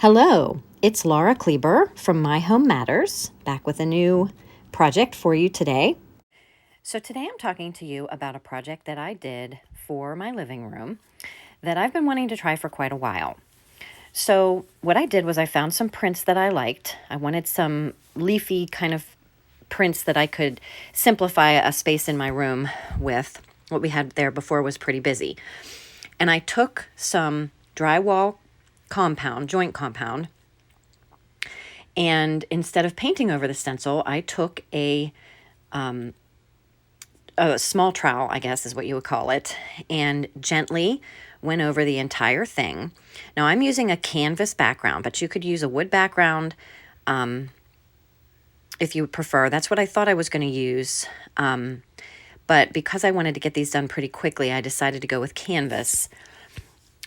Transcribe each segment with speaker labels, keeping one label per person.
Speaker 1: Hello, it's Laura Kleber from My Home Matters, back with a new project for you today. So today I'm talking to you about a project that I did for my living room that I've been wanting to try for quite a while. So what I did was I found some prints that I liked. I wanted some leafy kind of prints that I could simplify a space in my room with. What we had there before was pretty busy. And I took some drywall compound, joint compound, and instead of painting over the stencil, I took a small trowel, I guess is what you would call it, and gently went over the entire thing. Now I'm using a canvas background, but you could use a wood background if you prefer. That's what I thought I was going to use. But because I wanted to get these done pretty quickly, I decided to go with canvas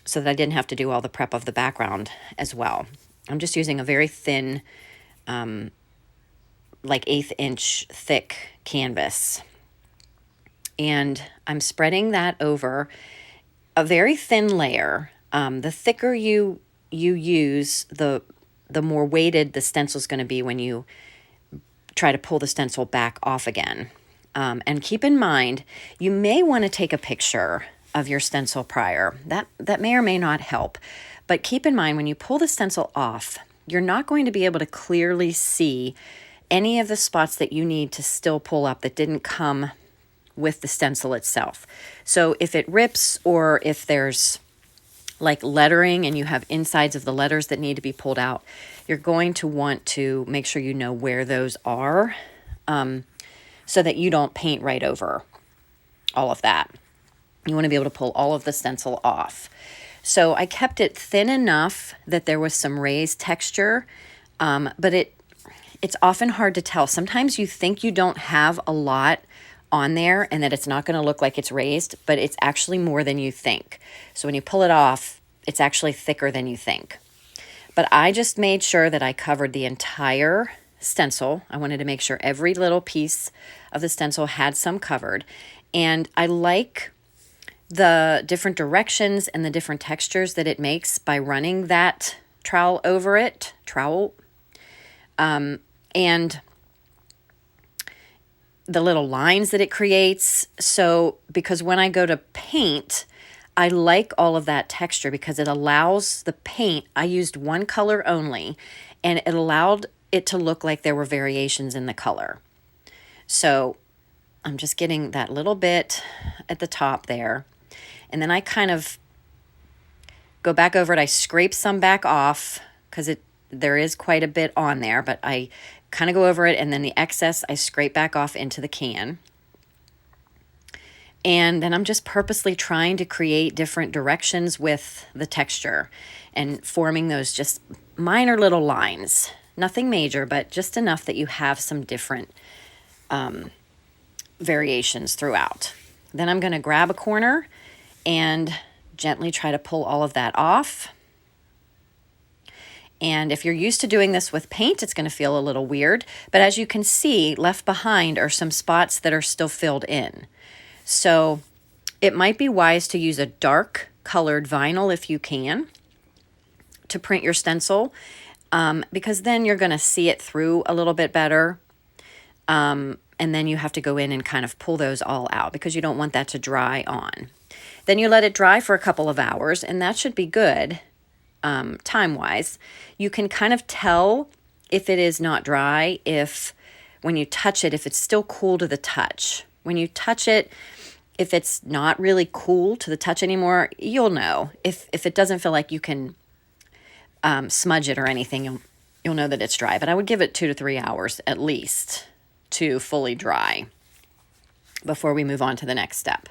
Speaker 1: so that I didn't have to do all the prep of the background as well. I'm just using a very thin, like 1/8 inch thick canvas. And I'm spreading that over a very thin layer. The thicker you use, the more weighted the stencil is going to be when you try to pull the stencil back off again. And keep in mind, you may want to take a picture of your stencil prior. That may or may not help. But keep in mind, when you pull the stencil off, you're not going to be able to clearly see any of the spots that you need to still pull up that didn't come with the stencil itself. So if it rips, or if there's like lettering and you have insides of the letters that need to be pulled out, you're going to want to make sure you know where those are, so that you don't paint right over all of that. You want to be able to pull all of the stencil off. So I kept it thin enough that there was some raised texture, but it's often hard to tell. Sometimes you think you don't have a lot on there and that it's not going to look like it's raised, but it's actually more than you think. So when you pull it off, it's actually thicker than you think. But I just made sure that I covered the entire stencil. I wanted to make sure every little piece of the stencil had some covered. And I like the different directions and the different textures that it makes by running that trowel over it. And the little lines that it creates. So because when I go to paint, I like all of that texture because it allows the paint, I used one color only, and it allowed it to look like there were variations in the color. So I'm just getting that little bit at the top there. And then I kind of go back over it. I scrape some back off because there is quite a bit on there, but I kind of go over it, and then the excess I scrape back off into the can. And then I'm just purposely trying to create different directions with the texture and forming those just minor little lines. Nothing major, but just enough that you have some different variations throughout. Then I'm going to grab a corner and gently try to pull all of that off. And if you're used to doing this with paint, it's going to feel a little weird. But as you can see, left behind are some spots that are still filled in. So it might be wise to use a dark colored vinyl if you can to print your stencil, because then you're going to see it through a little bit better. And then you have to go in and kind of pull those all out because you don't want that to dry on. Then you let it dry for a couple of hours, and that should be good. Time-wise, you can kind of tell if it is not dry if when you touch it, if it's still cool to the touch. When you touch it, if it's not really cool to the touch anymore, you'll know. If it doesn't feel like you can smudge it or anything, you'll know that it's dry. But I would give it 2 to 3 hours at least to fully dry before we move on to the next step.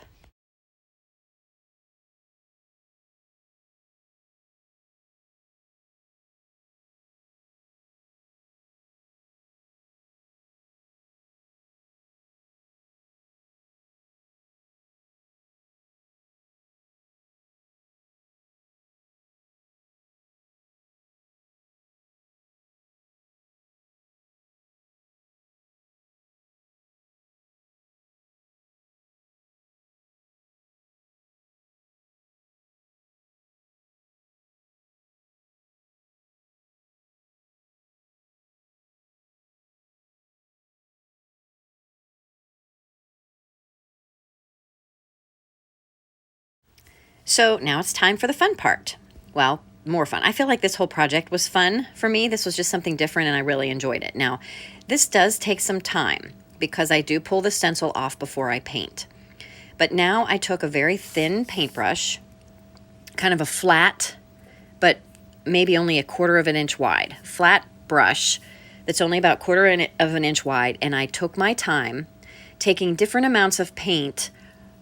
Speaker 1: So now it's time for the fun part. Well, more fun. I feel like this whole project was fun for me. This was just something different and I really enjoyed it. Now, this does take some time because I do pull the stencil off before I paint. But now I took a very thin paintbrush, kind of a flat, but maybe only a quarter of an inch wide, flat brush that's only about quarter of an inch wide, and I took my time taking different amounts of paint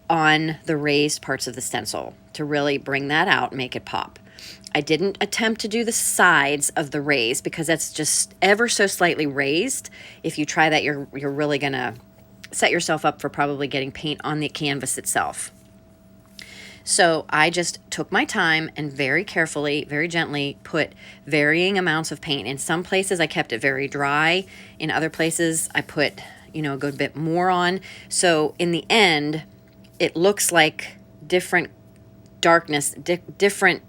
Speaker 1: on the raised parts of the stencil to really bring that out, make it pop. I didn't attempt to do the sides of the raise because that's just ever so slightly raised. If you try that, you're really gonna set yourself up for probably getting paint on the canvas itself. So I just took my time and very carefully, very gently put varying amounts of paint. In some places I kept it very dry. In other places I put, a good bit more on. So in the end, it looks like different darkness, different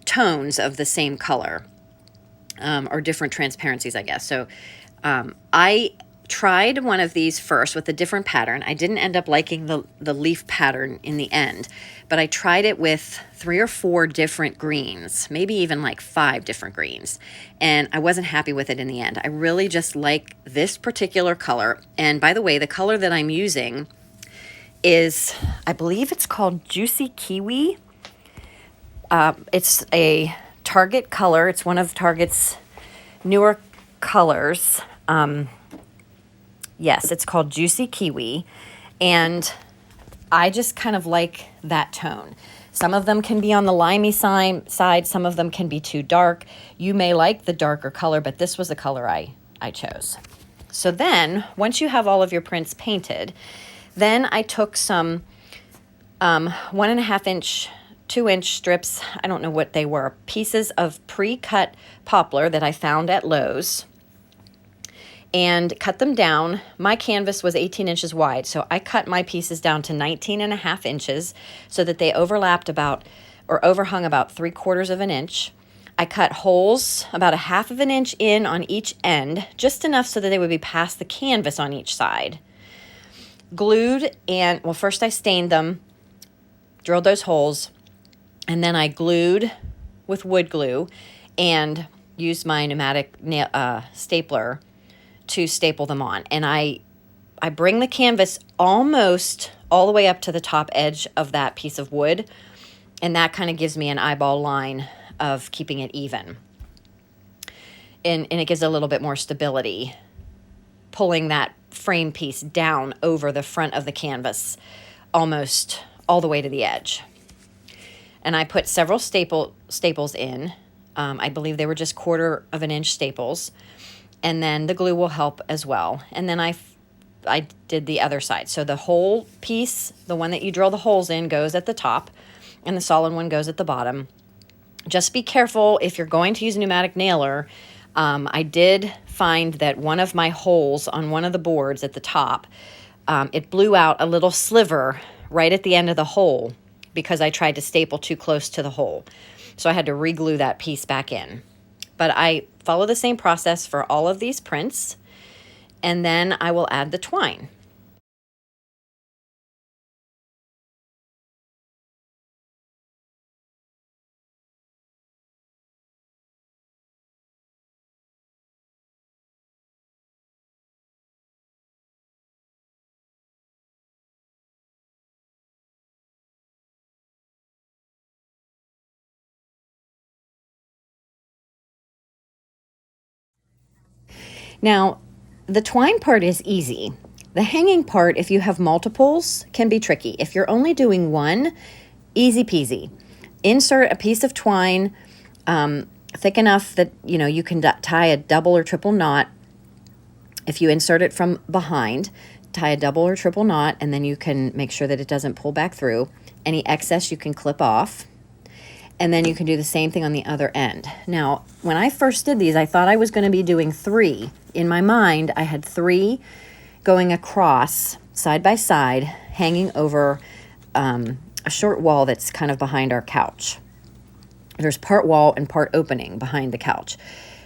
Speaker 1: tones of the same color, or different transparencies, I guess. So I tried one of these first with a different pattern. I didn't end up liking the leaf pattern in the end, but I tried it with 3 or 4 different greens, maybe even like 5 different greens, and I wasn't happy with it in the end. I really just like this particular color. And by the way, the color that I'm using is, I believe it's called Juicy Kiwi. It's a Target color. It's one of Target's newer colors. Yes, it's called Juicy Kiwi, and I just kind of like that tone. Some of them can be on the limey side, some of them can be too dark. You may like the darker color, but this was the color I chose. So then, once you have all of your prints painted, then I took some 1.5 inch, 2-inch strips, I don't know what they were, pieces of pre-cut poplar that I found at Lowe's, and cut them down. My canvas was 18 inches wide, so I cut my pieces down to 19.5 inches so that they overlapped overhung about 3/4 of an inch. I cut holes about 1/2 of an inch in on each end, just enough so that they would be past the canvas on each side. Glued, and well, first I stained them, drilled those holes, and then I glued with wood glue and used my pneumatic stapler to staple them on. And I bring the canvas almost all the way up to the top edge of that piece of wood, and that kind of gives me an eyeball line of keeping it even. And it gives a little bit more stability, pulling that frame piece down over the front of the canvas almost all the way to the edge. And I put several staples in. I believe they were just 1/4 of an inch staples. And then the glue will help as well. And then I did the other side. So the whole piece, the one that you drill the holes in, goes at the top, and the solid one goes at the bottom. Just be careful if you're going to use a pneumatic nailer. I did find that one of my holes on one of the boards at the top, it blew out a little sliver right at the end of the hole because I tried to staple too close to the hole. So I had to re-glue that piece back in. But I follow the same process for all of these prints, and then I will add the twine. Now, the twine part is easy. The hanging part, if you have multiples, can be tricky. If you're only doing one, easy peasy. Insert a piece of twine thick enough that you can tie a double or triple knot. If you insert it from behind, tie a double or triple knot, and then you can make sure that it doesn't pull back through. Any excess you can clip off. And then you can do the same thing on the other end. Now, when I first did these, I thought I was going to be doing 3. In my mind, I had 3 going across, side by side, hanging over a short wall that's kind of behind our couch. There's part wall and part opening behind the couch.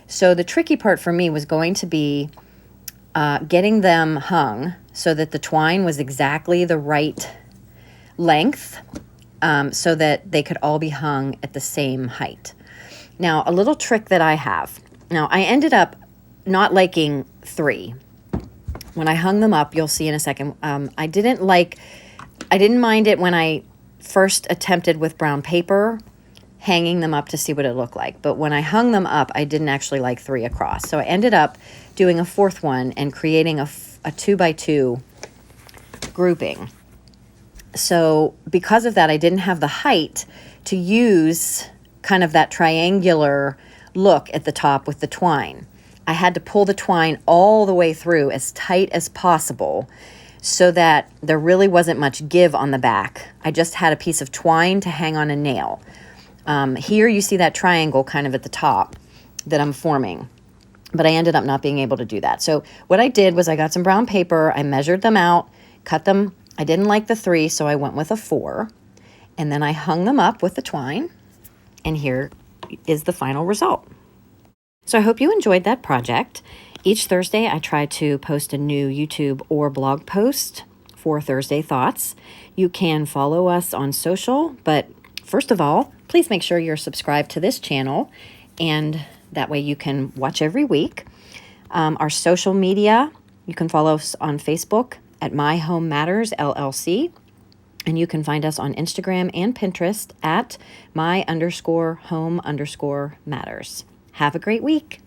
Speaker 1: So the tricky part for me was going to be getting them hung so that the twine was exactly the right length so that they could all be hung at the same height. Now, a little trick that I have. Now, I ended up not liking 3. When I hung them up, you'll see in a second, I didn't mind it when I first attempted with brown paper, hanging them up to see what it looked like. But when I hung them up, I didn't actually like 3 across. So I ended up doing a 4th one and creating a 2x2 grouping. So because of that, I didn't have the height to use kind of that triangular look at the top with the twine. I had to pull the twine all the way through as tight as possible so that there really wasn't much give on the back. I just had a piece of twine to hang on a nail. Here you see that triangle kind of at the top that I'm forming, but I ended up not being able to do that. So what I did was I got some brown paper, I measured them out, cut them. I didn't like the 3, so I went with a 4, and then I hung them up with the twine, and here is the final result. So I hope you enjoyed that project. Each Thursday, I try to post a new YouTube or blog post for Thursday Thoughts. You can follow us on social, but first of all, please make sure you're subscribed to this channel, and that way you can watch every week. Our social media, you can follow us on Facebook at My Home Matters LLC, and you can find us on Instagram and Pinterest at my_home_matters. Have a great week.